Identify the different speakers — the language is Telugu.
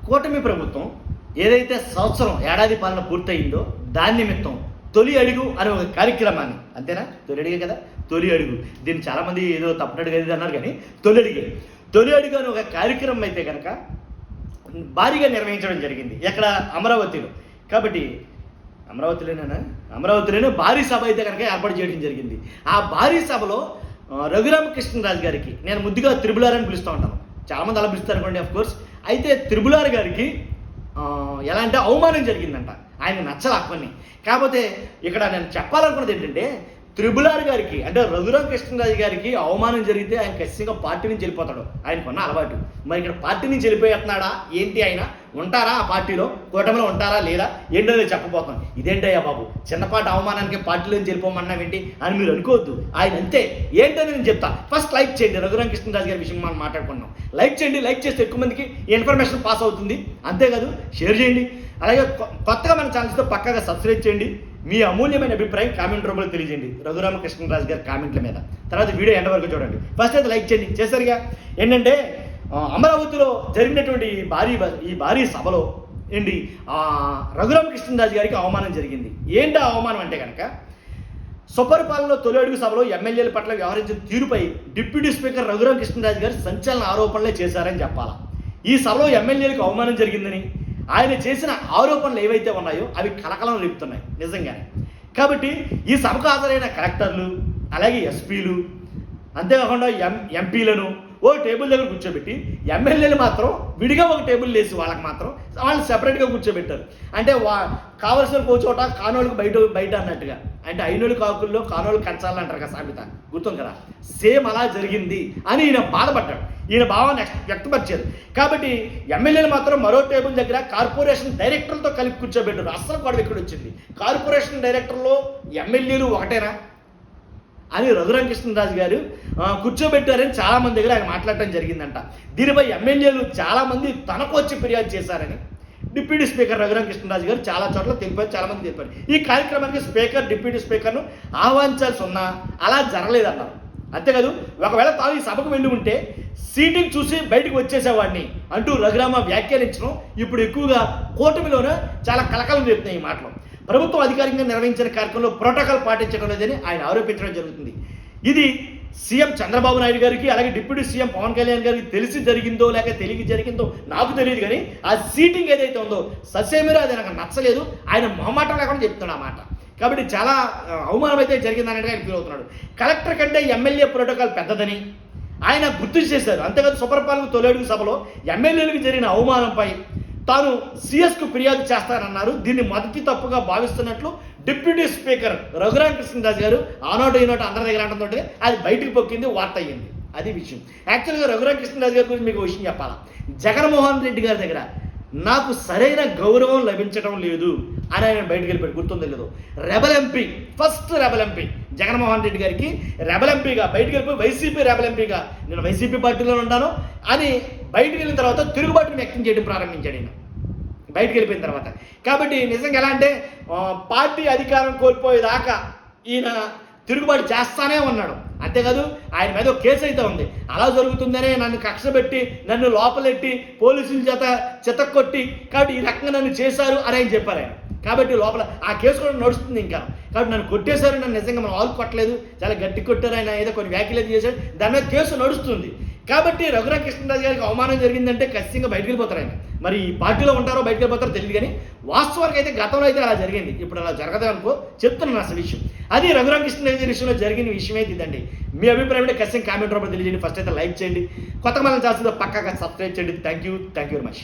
Speaker 1: కూటమి ప్రభుత్వం ఏదైతే సంవత్సరం ఏడాది పాలన పూర్తయిందో దాని నిమిత్తం తొలి అడుగు అనే ఒక కార్యక్రమాన్ని, అంతేనా, తొలి అడిగే కదా, తొలి అడుగు, దీన్ని చాలామంది ఏదో తప్పనడుగు అది అన్నారు, కానీ తొలి అడుగు అనే ఒక కార్యక్రమం అయితే కనుక భారీగా నిర్వహించడం జరిగింది. ఎక్కడ? అమరావతిలో. కాబట్టి అమరావతిలోనే భారీ సభ అయితే కనుక ఏర్పాటు చేయడం జరిగింది. ఆ భారీ సభలో రఘురామకృష్ణరాజు గారికి, నేను ముద్దుగా త్రిబులార్ అని పిలుస్తూ ఉంటాను, చాలామంది అలా పిలుస్తారు అనుకోండి ఆఫ్ కోర్స్. అయితే త్రిబులార్ గారికి ఎలా అంటే అవమానం జరిగిందంట, ఆయన నచ్చల కొన్ని. కాకపోతే ఇక్కడ నేను చెప్పాలనుకున్నది ఏంటంటే, త్రిబులార్ గారికి అంటే రఘురామకృష్ణరాజు గారికి అవమానం జరిగితే ఆయన ఖచ్చితంగా పార్టీ నుంచి వెళ్ళిపోతాడు, ఆయనకున్న అలవాటు. మరి ఇక్కడ పార్టీ నుంచి వెళ్ళిపోతున్నాడా ఏంటి, ఆయన ఉంటారా ఆ పార్టీలో, కూటమిలో ఉంటారా లేదా ఏంటో చెప్పబోతాం. ఇదేంటయ్యా బాబు, చిన్నపాటి అవమానానికి పార్టీలో నుంచి వెళ్ళిపోమన్నావేంటి అని మీరు అనుకోవద్దు. ఆయన అంతే ఏంటో నేను చెప్తా. ఫస్ట్ లైక్ చేయండి, రఘురామకృష్ణరాజు గారి విషయం మనం మాట్లాడుకున్నాం. లైక్ చేయండి, లైక్ చేస్తే ఎక్కువ మందికి ఇన్ఫర్మేషన్ పాస్ అవుతుంది, అంతేకాదు షేర్ చేయండి. అలాగే కొత్తగా మన ఛానల్స్తో పక్కాగా సబ్స్క్రైబ్ చేయండి. మీ అమూల్యమైన అభిప్రాయం కామెంట్ రూపంలో తెలియజేయండి రఘురామకృష్ణరాజు గారి కామెంట్ల మీద. తర్వాత వీడియో ఎండ వరకు చూడండి. ఫస్ట్ అయితే లైక్ చేయండి. చేశారుగా. ఏంటంటే అమరావతిలో జరిగినటువంటి ఈ భారీ సభలో ఏంటి రఘురామకృష్ణరాజు గారికి అవమానం జరిగింది. ఏంటి ఆ అవమానం అంటే కనుక, సుపరిపాలనలో తొలి అడుగు సభలో ఎమ్మెల్యేల పట్ల వ్యవహరించిన తీరుపై డిప్యూటీ స్పీకర్ రఘురామకృష్ణరాజు గారు సంచలన ఆరోపణలే చేశారని చెప్పాలా. ఈ సభలో ఎమ్మెల్యేలకు అవమానం జరిగిందని, ఆయన చేసిన ఆరోపణలు ఏవైతే ఉన్నాయో అవి కలకలం రేపుతున్నాయి నిజంగానే. కాబట్టి ఈ సభకు హాజరైన కలెక్టర్లు, అలాగే ఎస్పీలు, అంతేకాకుండా ఎంపీలను ఓ టేబుల్ దగ్గర కూర్చోబెట్టి, ఎమ్మెల్యేలు మాత్రం విడిగా ఒక టేబుల్ వేసి వాళ్ళకి మాత్రం వాళ్ళు సెపరేట్గా కూర్చోబెట్టారు. అంటే కావలసిన కూర్చోట కానోళ్ళకి బయట అన్నట్టుగా, అంటే అయినోళ్ళు కాకుల్లో కానోళ్ళు కంచాలని అంటారు కదా సామెత, గుర్తుంది కదా. సేమ్ అలా జరిగింది అని ఈయన బాధపడ్డాడు, ఈయన భావాన్ని వ్యక్తపరిచారు. కాబట్టి ఎమ్మెల్యేలు మాత్రం మరో టేబుల్ దగ్గర కార్పొరేషన్ డైరెక్టర్లతో కలిపి కూర్చోబెట్టారు. అస్సలు గొడవ ఇక్కడ వచ్చింది. కార్పొరేషన్ డైరెక్టర్లో ఎమ్మెల్యేలు ఒకటేనా అని రఘురామకృష్ణరాజు గారు కూర్చోబెట్టారని చాలామంది దగ్గర ఆయన మాట్లాడటం జరిగిందంట. దీనిపై ఎమ్మెల్యేలు చాలామంది తనకు వచ్చి ఫిర్యాదు చేశారని డిప్యూటీ స్పీకర్ రఘురామకృష్ణరాజు గారు చాలా చోట్ల తెలిపారు, చాలామంది తెలిపారు. ఈ కార్యక్రమానికి స్పీకర్, డిప్యూటీ స్పీకర్ను ఆహ్వానించాల్సి ఉన్నా అలా జరగలేదన్నారు. అంతేకాదు, ఒకవేళ తాను ఈ సభకు వెళ్ళి ఉంటే సీటింగ్ చూసి బయటకు వచ్చేసేవాడిని అంటూ రఘురామ వ్యాఖ్యానించడం ఇప్పుడు ఎక్కువగా కూటమిలోనే చాలా కలకలం రేపుతున్నాయి ఈ మాటలు. ప్రభుత్వం అధికారికంగా నిర్వహించిన కార్యక్రమంలో ప్రోటోకాల్ పాటించడం లేదని ఆయన ఆరోపించడం జరుగుతుంది. ఇది సీఎం చంద్రబాబు నాయుడు గారికి, అలాగే డిప్యూటీ సీఎం పవన్ కళ్యాణ్ గారికి తెలిసి జరిగిందో లేక తెలియక జరిగిందో నాకు తెలియదు, కానీ ఆ సీటింగ్ ఏదైతే ఉందో ససేమిరా అది నాకు నచ్చలేదు, ఆయన మొహమాటం లేకుండా చెప్తున్నాడు ఆ మాట. కాబట్టి చాలా అవమానం అయితే జరిగిందన్నట్టుగా ఆయన ఫీల్ అవుతున్నాడు. కలెక్టర్ కంటే ఎమ్మెల్యే ప్రోటోకాల్ పెద్దదని ఆయన గుర్తు చేశారు. అంతేకాదు, సుపరిపాలన తొలి అడుగు సభలో ఎమ్మెల్యేలకు జరిగిన అవమానంపై తాను సిఎస్కు ఫిర్యాదు చేస్తానన్నారు. దీన్ని మొదటి తప్పుగా భావిస్తున్నట్లు డిప్యూటీ స్పీకర్ రఘురామకృష్ణరాజు గారు ఆనోటు ఈనోటు అందరి దగ్గర అంటుంటే అది బయటకు పొక్కింది, వార్త అయ్యింది. అది విషయం. యాక్చువల్గా రఘురామకృష్ణరాజు గారి గురించి మీకు విషయం చెప్పాలా. జగన్మోహన్ రెడ్డి గారి దగ్గర నాకు సరైన గౌరవం లభించడం లేదు అని ఆయన బయటకు వెళ్ళిపోయాడు, గుర్తుందో లేదో. Rebel MP, first rebel MP Jaganmohan Reddy గారికి రెబల్ ఎంపీగా బయటకు వెళ్ళిపోయి వైసీపీ రెబల్ ఎంపీగా నేను వైసీపీ పార్టీలో ఉంటాను అని బయటకు వెళ్ళిన తర్వాత తిరుగుబాటుని వ్యక్తం చేయడం ప్రారంభించాడు ఆయన బయటకు వెళ్ళిపోయిన తర్వాత. కాబట్టి నిజంగా ఎలా అంటే పార్టీ అధికారం కోల్పోయేదాకా ఈయన తిరుగుబాటు చేస్తానే ఉన్నాడు. అంతేకాదు, ఆయన మీద ఒక కేసు అయితే ఉంది. అలా జరుగుతుందనే నన్ను కక్ష పెట్టి, నన్ను లోపలెట్టి, పోలీసుల చేత చితక్కొట్టి, కాబట్టి ఈ రకంగా నన్ను చేశారు అని ఆయన చెప్పారు ఆయన. కాబట్టి లోపల ఆ కేసు కూడా నడుస్తుంది ఇంకా. కాబట్టి నన్ను కొట్టేశారు, నన్ను నిజంగా మనం ఆలు కొట్టలేదు, చాలా గట్టి కొట్టారు, ఆయన ఏదో కొన్ని వ్యాఖ్యలు అయితే చేశారు, దాని మీద కేసు నడుస్తుంది. కాబట్టి రఘురామకృష్ణరాజు గారికి అవమానం జరిగిందంటే ఖచ్చితంగా బయటకు వెళ్ళిపోతారు ఆయన. మరి ఈ పార్టీలో ఉంటారో బయటకు వెళ్ళిపోతారో తెలియదు, కానీ వాస్తవానికి అయితే గతంలో అయితే అలా జరిగింది, ఇప్పుడు అలా జరగదు అనుకో చెప్తున్నాను అసలు విషయం. అది రఘురామకృష్ణరాజు విషయంలో జరిగిన విషయం అయితే ఇదండి. మీ అభిప్రాయం అంటే ఖచ్చితంగా కామెంట్ రూపంలో తెలియజేయండి. ఫస్ట్ అయితే లైక్ చేయండి, కొత్త మనం చేస్తుందో పక్కాగా సబ్స్క్రైబ్ చేయండి. Thank you very much.